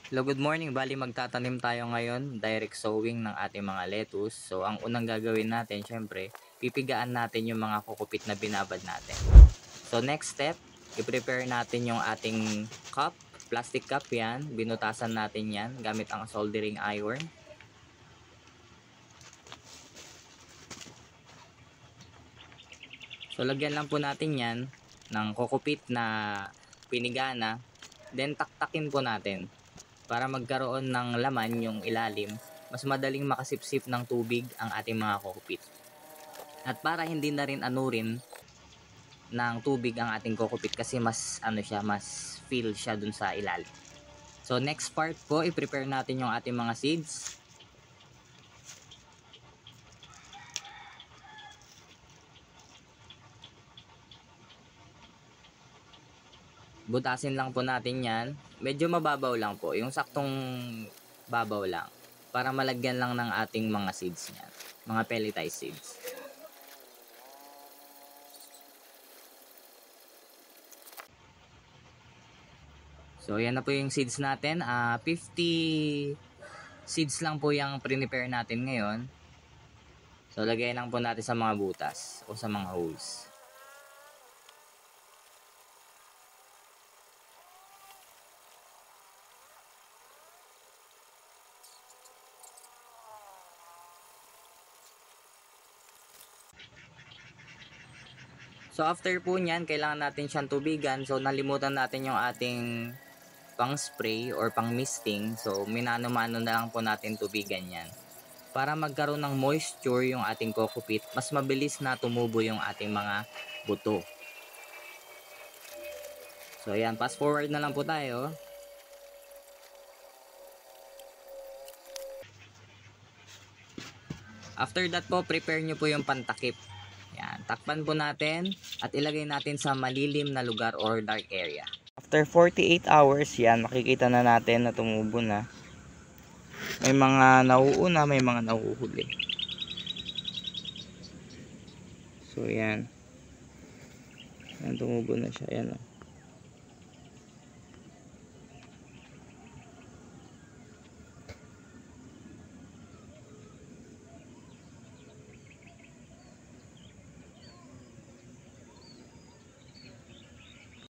Hello, good morning. Bali magtatanim tayo ngayon, direct sowing ng ating mga lettuce. So ang unang gagawin natin, syempre, pipigaan natin yung mga kukupit na binabad natin. So next step, i-prepare natin yung ating cup, plastic cup yan. Binutasan natin yan gamit ang soldering iron. So lagyan lang po natin yan ng kukupit na pinigana. Then taktakin po natin para magkaroon ng laman yung ilalim. Mas madaling makasipsip ng tubig ang ating mga kukupit. At para hindi na rin anurin ng tubig ang ating kukupit kasi mas mas feel siya dun sa ilalim. So next part po, i-prepare natin yung ating mga seeds. Butasin lang po natin yan. Medyo mababaw lang po. Yung saktong babaw lang. Para malagyan lang ng ating mga seeds niyan. Mga pelletized seeds. So yan na po yung seeds natin. 50 seeds lang po yung prepare natin ngayon. So lagay lang po natin sa mga butas o sa mga holes. So after po nyan, kailangan natin siyang tubigan. So nalimutan natin yung ating pang spray or pang misting. So minano-mano na lang po natin tubigan yan. Para magkaroon ng moisture yung ating kokopit, mas mabilis na tumubo yung ating mga buto. So ayan, fast forward na lang po tayo. After that po, prepare nyo po yung pantakip. Yan, takpan po natin at ilagay natin sa malilim na lugar or dark area. After 48 hours, yan, makikita na natin na tumubo na. May mga nauuna, may mga nauhuli. So yan. Yan, tumubo na siya. Yan, oh.